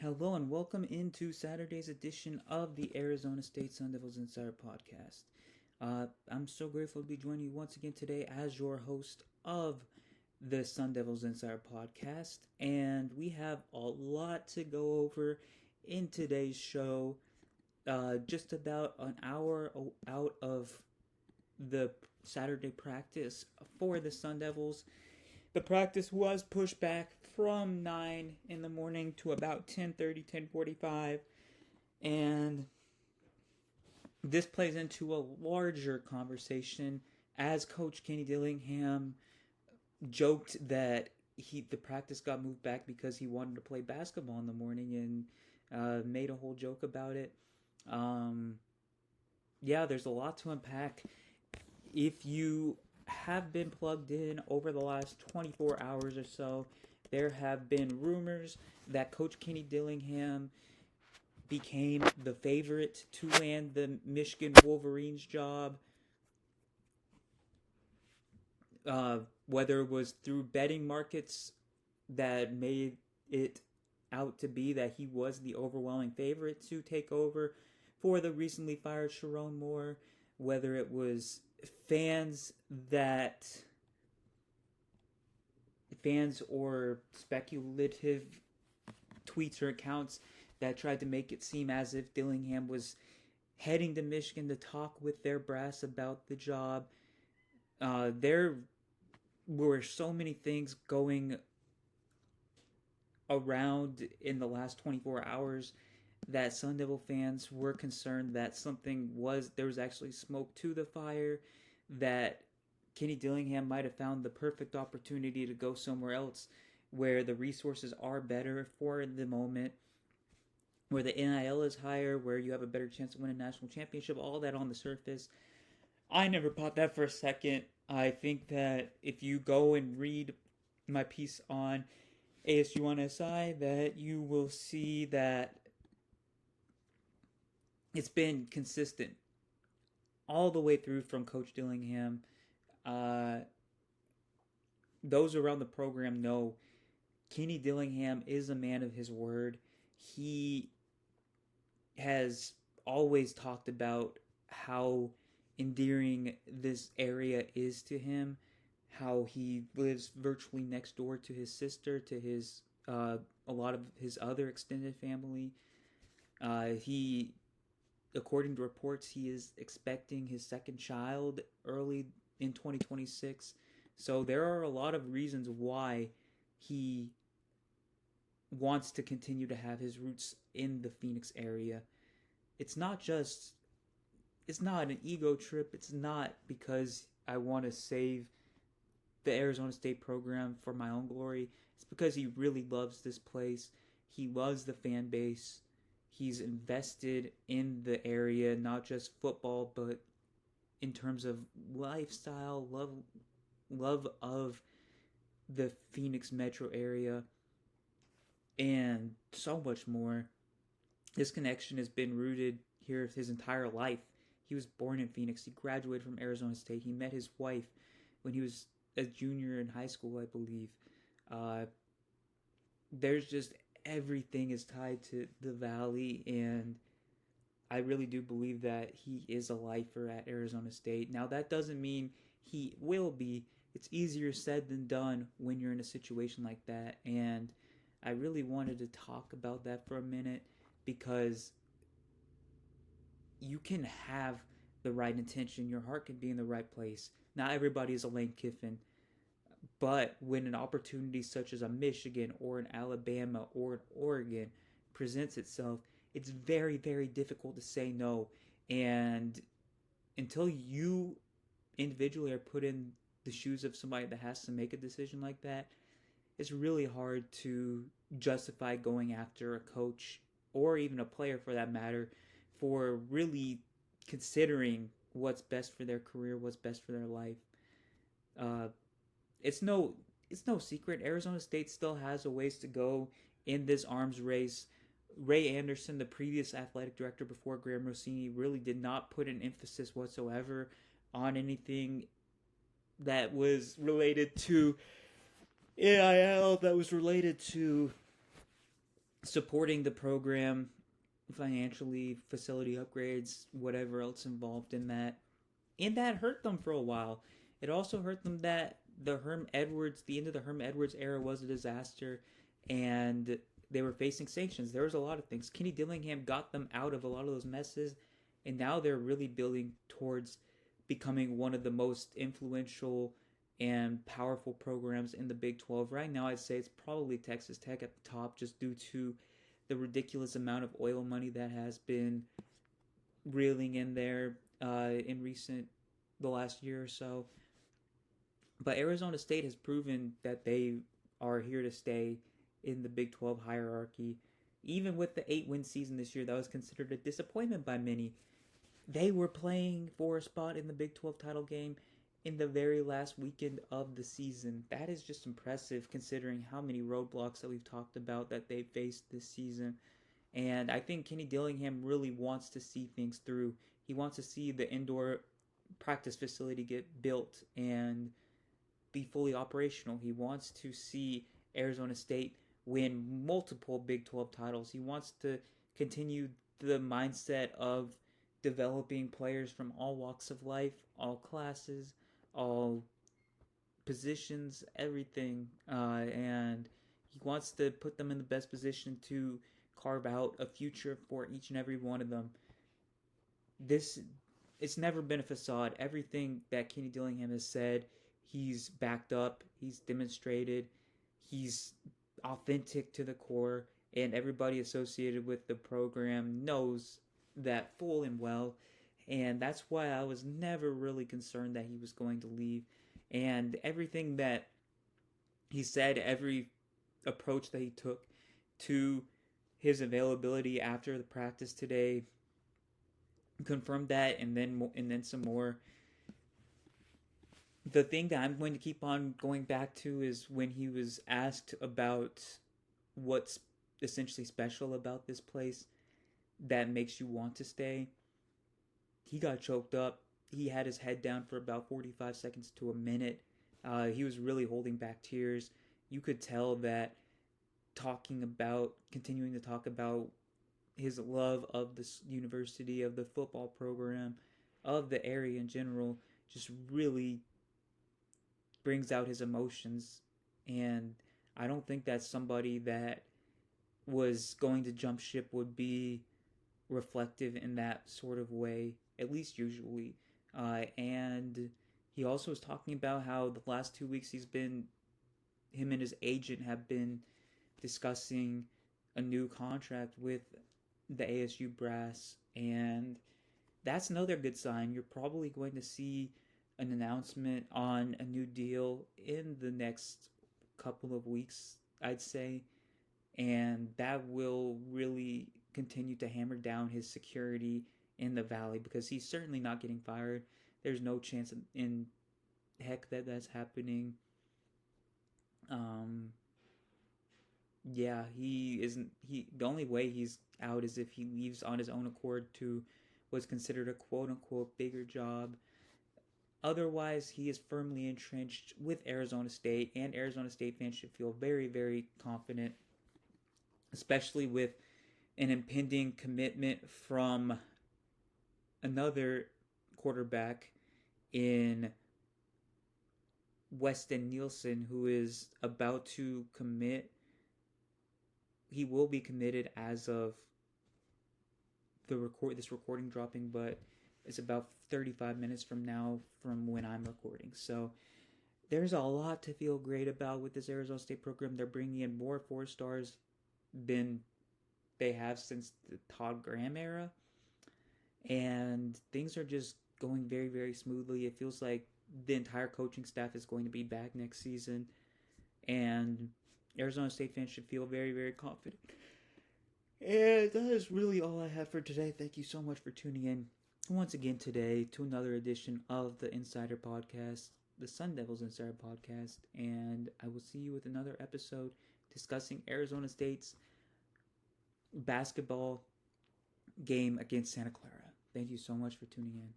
Hello and welcome into Saturday's edition of the Arizona State Sun Devils Insider Podcast. I'm so grateful to be joining you once again today as your host of the Sun Devils Insider Podcast, and we have a lot to go over in today's show. Just about an hour out of the Saturday practice for the Sun Devils. The practice was pushed back from 9 in the morning to about 10:30, 10:45, and this plays into a larger conversation as Coach Kenny Dillingham joked that the practice got moved back because he wanted to play basketball in the morning and made a whole joke about it. Um, yeah, there's a lot to unpack. If you have been plugged in over the last 24 hours or so, there have been rumors that Coach Kenny Dillingham became the favorite to land the Michigan Wolverines job. Whether it was through betting markets that made it out to be that he was the overwhelming favorite to take over for the recently fired Sharon Moore, whether it was fans or speculative tweets or accounts that tried to make it seem as if Dillingham was heading to Michigan to talk with their brass about the job. There were so many things going around in the last 24 hours that Sun Devil fans were concerned that there was actually smoke to the fire, that Kenny Dillingham might have found the perfect opportunity to go somewhere else where the resources are better for the moment, where the NIL is higher, where you have a better chance to win a national championship, all that on the surface. I never bought that for a second. I think that if you go and read my piece on ASU on SI, that you will see that it's been consistent all the way through from Coach Dillingham. Those around the program know Kenny Dillingham is a man of his word. He has always talked about how endearing this area is to him, how he lives virtually next door to his sister, to his a lot of his other extended family. He, according to reports, he is expecting his second child early in 2026. So there are a lot of reasons why he wants to continue to have his roots in the Phoenix area. It's not an ego trip. It's not because I want to save the Arizona State program for my own glory. It's because he really loves this place. He loves the fan base. He's invested in the area, not just football, but in terms of lifestyle, love of the Phoenix metro area, and so much more. This connection has been rooted here his entire life. He was born in Phoenix. He graduated from Arizona State. He met his wife when he was a junior in high school, I believe. There's just everything is tied to the Valley, and I really do believe that he is a lifer at Arizona State. Now, that doesn't mean he will be. It's easier said than done when you're in a situation like that, and I really wanted to talk about that for a minute because you can have the right intention. Your heart can be in the right place. Not everybody is a Lane Kiffin, but when an opportunity such as a Michigan or an Alabama or an Oregon presents itself, it's very, very difficult to say no. And until you individually are put in the shoes of somebody that has to make a decision like that, it's really hard to justify going after a coach or even a player for that matter for really considering what's best for their career, what's best for their life. Uh, it's no secret. Arizona State still has a ways to go in this arms race. Ray Anderson, the previous athletic director before Graham Rossini, really did not put an emphasis whatsoever on anything that was related to NIL, that was related to supporting the program financially, facility upgrades, whatever else involved in that. And that hurt them for a while. It also hurt them that the end of the Herm Edwards era was a disaster, and they were facing sanctions. There was a lot of things. Kenny Dillingham got them out of a lot of those messes, and now they're really building towards becoming one of the most influential and powerful programs in the Big 12. Right now, I'd say it's probably Texas Tech at the top just due to the ridiculous amount of oil money that has been reeling in there in the last year or so. But Arizona State has proven that they are here to stay in the Big 12 hierarchy. Even with the 8-win season this year, that was considered a disappointment by many. They were playing for a spot in the Big 12 title game in the very last weekend of the season. That is just impressive considering how many roadblocks that we've talked about that they faced this season. And I think Kenny Dillingham really wants to see things through. He wants to see the indoor practice facility get built and be fully operational. He wants to see Arizona State win multiple Big 12 titles. He wants to continue the mindset of developing players from all walks of life, all classes, all positions, everything. And he wants to put them in the best position to carve out a future for each and every one of them. This It's never been a facade. Everything that Kenny Dillingham has said, he's backed up, he's demonstrated, he's authentic to the core, and everybody associated with the program knows that full and well. And that's why I was never really concerned that he was going to leave. And everything that he said, every approach that he took to his availability after the practice today confirmed that, and then some more. The thing that I'm going to keep on going back to is when he was asked about what's essentially special about this place that makes you want to stay. He got choked up. He had his head down for about 45 seconds to a minute. He was really holding back tears. You could tell that continuing to talk about his love of this university, of the football program, of the area in general, just really brings out his emotions. And I don't think that somebody that was going to jump ship would be reflective in that sort of way, at least usually. And he also was talking about how the last 2 weeks him and his agent have been discussing a new contract with the ASU brass, and that's another good sign. You're probably going to see an announcement on a new deal in the next couple of weeks, I'd say, and that will really continue to hammer down his security in the Valley, because he's certainly not getting fired. There's no chance in heck that that's happening. Yeah, he isn't. The only way he's out is if he leaves on his own accord to what's considered a quote unquote bigger job. Otherwise, he is firmly entrenched with Arizona State, and Arizona State fans should feel very, very confident, especially with an impending commitment from another quarterback in Weston Nielsen, who is about to commit. He will be committed as of this recording dropping, but it's about 35 minutes from now from when I'm recording. So there's a lot to feel great about with this Arizona State program. They're bringing in more 4-stars than they have since the Todd Graham era, and things are just going very, very smoothly. It feels like the entire coaching staff is going to be back next season, and Arizona State fans should feel very, very confident. And that is really all I have for today. Thank you so much for tuning in once again today to another edition of the Insider Podcast, the Sun Devils Insider Podcast, and I will see you with another episode discussing Arizona State's basketball game against Santa Clara. Thank you so much for tuning in.